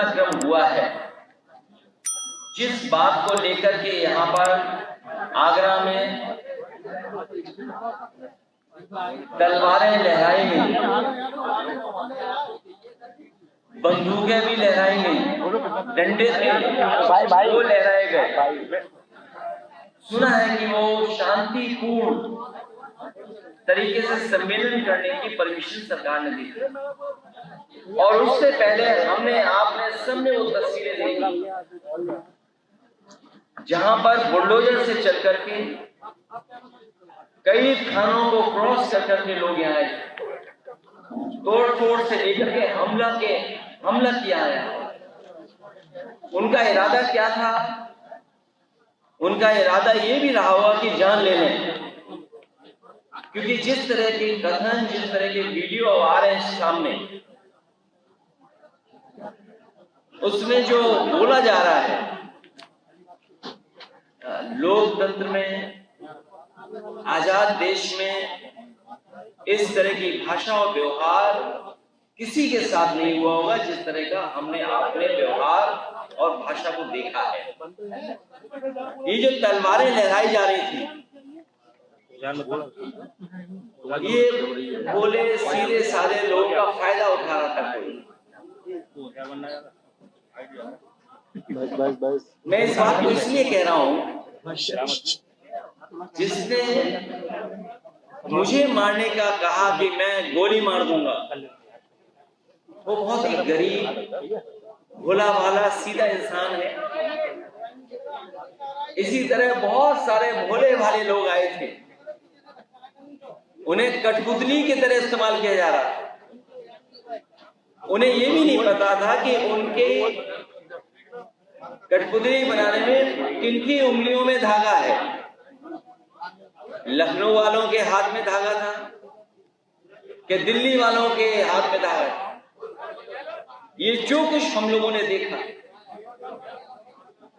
घटनाक्रम हुआ है, जिस बात को लेकर के यहाँ पर आगरा में तलवारें लहराई गई, बंदूकें भी लहराई गई, डंडे वो लहराए गए। सुना है कि वो शांतिपूर्ण तरीके से सम्मेलन करने की परमिशन सरकार ने दी थी। और उससे पहले आपने सबने वो तस्वीरें देखी जहां पर बुलडोजर से चल करके कई थानों को क्रॉस कर करके लोग यहाँ आए, तोड़ फोड़ से लेकर के हमला किया है। उनका इरादा क्या था? उनका इरादा ये भी रहा होगा कि जान ले लें, क्योंकि जिस तरह के कथन, जिस तरह के वीडियो आ रहे हैं सामने, उसमें जो बोला जा रहा है, लोकतंत्र में, आजाद देश में इस तरह की भाषा और व्यवहार किसी के साथ नहीं हुआ होगा जिस तरह का हमने अपने व्यवहार और भाषा को देखा है। ये जो तलवारें लहराई जा रही थी, ये बोले सीधे साधे लोग का फायदा उठा रहा था कोई। मैं इस बात को इसलिए कह रहा हूं, जिसने मुझे मारने का कहा कि मैं गोली मार दूंगा, वो बहुत ही गरीब, भोला भाला, सीधा इंसान है। इसी तरह बहुत सारे भोले भाले लोग आए थे, उन्हें कठपुतली की तरह इस्तेमाल किया जा रहा था। उन्हें ये भी नहीं पता था कि उनके कठपुतली बनाने में किनकी उंगलियों में धागा है। लखनऊ वालों के हाथ में धागा था कि दिल्ली वालों के हाथ में धागा है। ये जो कुछ हम लोगों ने देखा,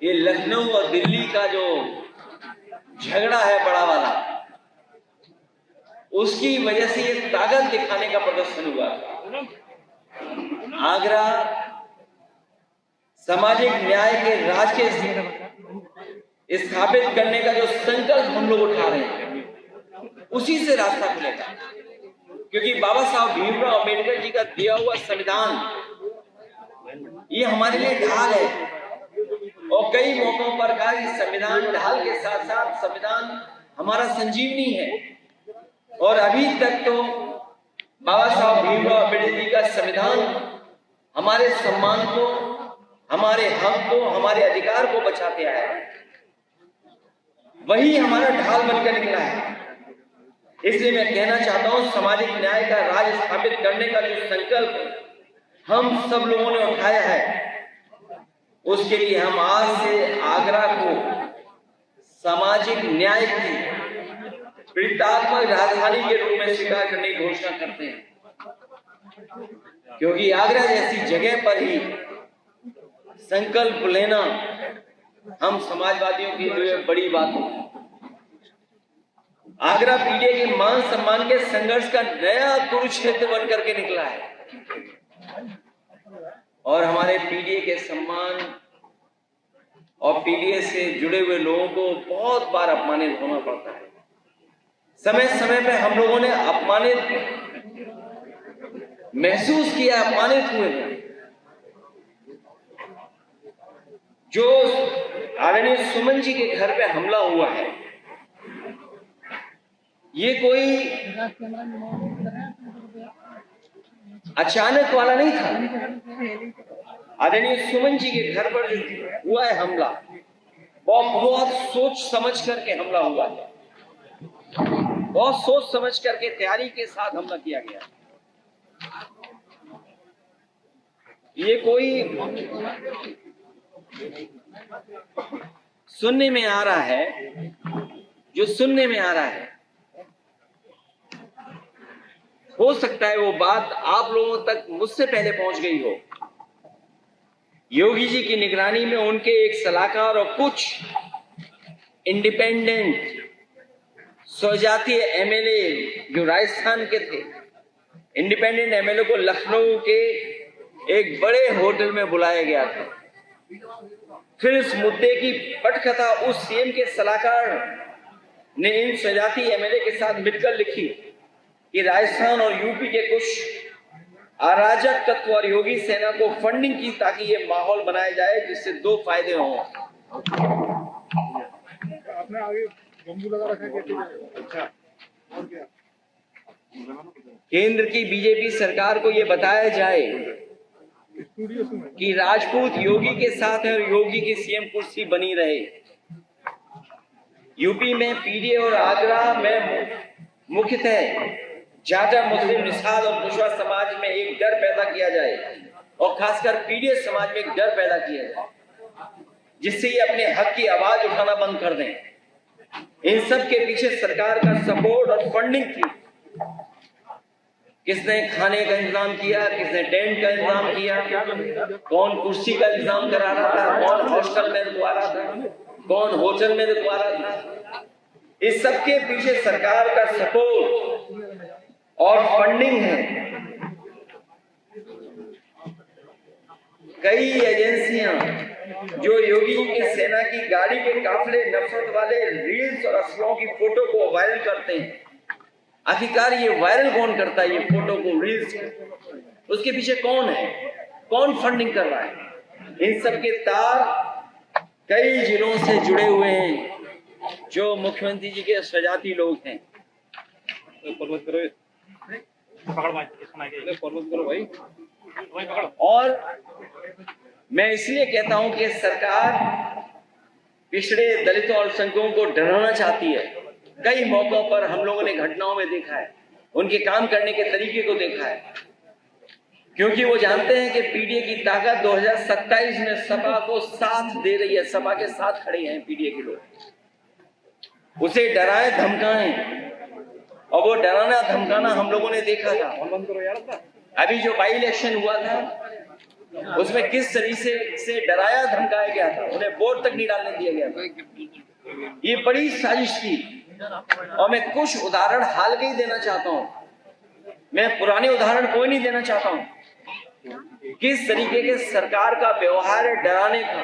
ये लखनऊ और दिल्ली का जो झगड़ा है बड़ा वाला, उसकी वजह से ये ताकत दिखाने का प्रदर्शन हुआ। आगरा सामाजिक न्याय के राज के स्थापित करने का जो संकल्प हम लोग उठा रहे हैं, उसी से रास्ता खुलेगा। क्योंकि बाबा साहब भीमराव अम्बेडकर जी का दिया हुआ संविधान ये हमारे लिए ढाल है। और कई मौकों पर कहा कि संविधान ढाल के साथ साथ संविधान हमारा संजीवनी है। और अभी तक तो बाबा साहब भीमराव अम्बेडकर जी का संविधान हमारे सम्मान को, हमारे हक को, हमारे अधिकार को बचाते आया है। वही हमारा ढाल बनकर निकला है। इसलिए मैं कहना चाहता हूं, सामाजिक न्याय का राज स्थापित करने का जो संकल्प हम सब लोगों ने उठाया है, उसके लिए हम आज से आगरा को सामाजिक न्याय की पीड़ितात्मक राजधानी के रूप में स्वीकार करने की घोषणा करते हैं। क्योंकि आगरा जैसी जगह पर ही संकल्प लेना हम समाजवादियों के लिए बड़ी बात है। आगरा पीढ़ी के मान सम्मान के संघर्ष का नया कुरुक्षेत्र बन करके निकला है। और हमारे पीडीए के सम्मान और पीडीए से जुड़े हुए लोगों को बहुत बार अपमानित होना पड़ता है। समय समय पे हम लोगों ने अपमानित महसूस किया, अपमानित हुए हैं। जो आदरणीय सुमन जी के घर पे हमला हुआ है, ये कोई अचानक वाला नहीं था। आदरणीय सुमन जी के घर पर जो हुआ है हमला, वो बहुत सोच समझ करके हमला हुआ है। बहुत सोच समझ करके तैयारी के साथ हमला किया गया। ये कोई सुनने में आ रहा है, जो सुनने में आ रहा है, हो सकता है वो बात आप लोगों तक मुझसे पहले पहुंच गई हो। योगी जी की निगरानी में उनके एक सलाहकार और कुछ इंडिपेंडेंट स्वजातीय एमएलए जो राजस्थान के थे, इंडिपेंडेंट एमएलए को लखनऊ के एक बड़े होटल में बुलाया गया था। फिर इस मुद्दे की पटकथा उस सीएम के सलाहकार ने इन स्वजाति एमएलए के साथ मिलकर लिखी कि राजस्थान और यूपी के कुछ अराजक तत्व और योगी सेना को फंडिंग की ताकि ये माहौल बनाया जाए जिससे दो फायदे हों। आपने आगे बम्बू लगा रखा है। अच्छा, और क्या? केंद्र की बीजेपी सरकार को ये बताया जाए कि राजपूत योगी के साथ है और योगी की सीएम कुर्सी बनी रहे। यूपी में पीडीए और आगरा में मुख्यतः जाटा मुस्लिम निषाद और कुशवाहा समाज में एक डर पैदा किया जाए और खासकर पीडीए समाज में एक डर पैदा किया जाए जिससे ये अपने हक की आवाज उठाना बंद कर दें। इन सब के पीछे सरकार का सपोर्ट और फंडिंग थी। किसने खाने का इंतजाम किया, किसने टेंट का इंतजाम किया, कौन कुर्सी का इंतजाम करा रहा था, कौन हॉस्टल में रुकवा रहा था, कौन होटल में रुकवा रहा था। इस सब के पीछे सरकार का सपोर्ट और फंडिंग है। कई एजेंसियां जो योगी की सेना की गाड़ी के काफले नफरत वाले रील्स और अफवाहों की फोटो को वायरल करते हैं। आखिरकार ये वायरल कौन करता है, ये फोटो को, रील्स को? उसके पीछे कौन है, कौन फंडिंग कर रहा है? इन सब के तार कई जिलों से जुड़े हुए हैं जो मुख्यमंत्री जी के स्वजाति लोग हैं। और मैं इसलिए कहता हूं कि सरकार पिछड़े दलितों और अल्पसंख्यकों को डराना चाहती है। कई मौकों पर हम लोगों ने घटनाओं में देखा है, उनके काम करने के तरीके को देखा है, क्योंकि वो जानते हैं कि पीडीए की ताकत 2027 में सपा को साथ दे रही है। सपा के साथ खड़े हैं पीडीए के लोग। उसे डराए धमकाएं, और वो डराना धमकाना हम लोगों ने देखा था। अभी जो बाई इलेक्शन हुआ था उसमें किस तरीके से डराया धमकाया गया था, उन्हें वोट तक नहीं डालने दिया गया था। ये बड़ी साजिश थी। और मैं कुछ उदाहरण हाल के ही देना चाहता हूं, मैं पुराने उदाहरण कोई नहीं देना चाहता हूं। किस तरीके के सरकार का व्यवहार है डराने का,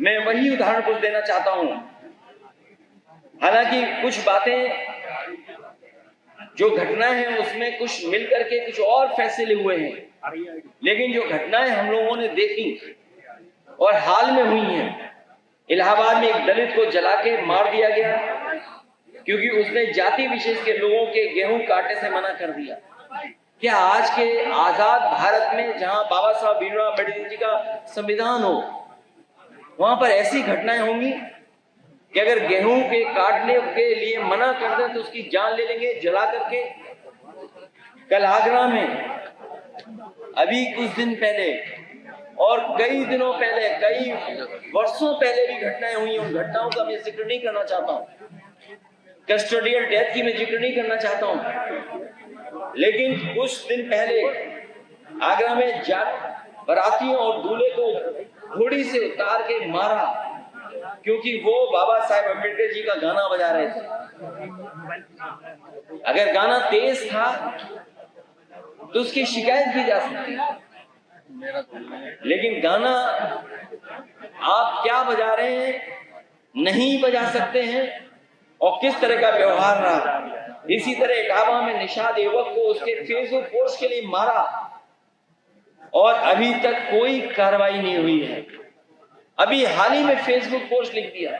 मैं वही उदाहरण कुछ देना चाहता हूं। हालांकि कुछ बातें जो घटनाएं हैं उसमें कुछ मिलकर के कुछ और फैसले हुए हैं, लेकिन जो घटनाएं हम लोगों ने देखी और हाल में हुई हैं, इलाहाबाद में एक दलित को जला के मार दिया गया क्योंकि उसने जाति विशेष के लोगों के गेहूं काटने से मना कर दिया। क्या आज के आजाद भारत में जहां बाबा साहब भीमराव अम्बेडकर जी का संविधान हो, वहां पर ऐसी घटनाएं होंगी कि अगर गेहूं के काटने के लिए मना कर दें तो उसकी जान ले लेंगे जला करके? कल आगरा में अभी कुछ दिन पहले और कई दिनों पहले, कई वर्षों पहले भी घटनाएं हुई। उन घटनाओं का मैं जिक्र नहीं करना चाहता हूं, कस्टोडियल डेथ की मैं जिक्र नहीं करना चाहता हूं, लेकिन कुछ दिन पहले आगरा में बारातियों और दूल्हे को घोड़ी से उतार के मारा क्योंकि वो बाबा साहेब अम्बेडकर जी का गाना बजा रहे थे। अगर गाना तेज था तो उसकी शिकायत की जा सकती है, लेकिन गाना आप क्या बजा रहे हैं नहीं बजा सकते हैं। और किस तरह का व्यवहार रहा। इसी तरह इटावा में निषाद युवक को उसके फेसबुक पोस्ट के लिए मारा और अभी तक कोई कार्रवाई नहीं हुई है। अभी हाल ही में फेसबुक पोस्ट लिख दिया।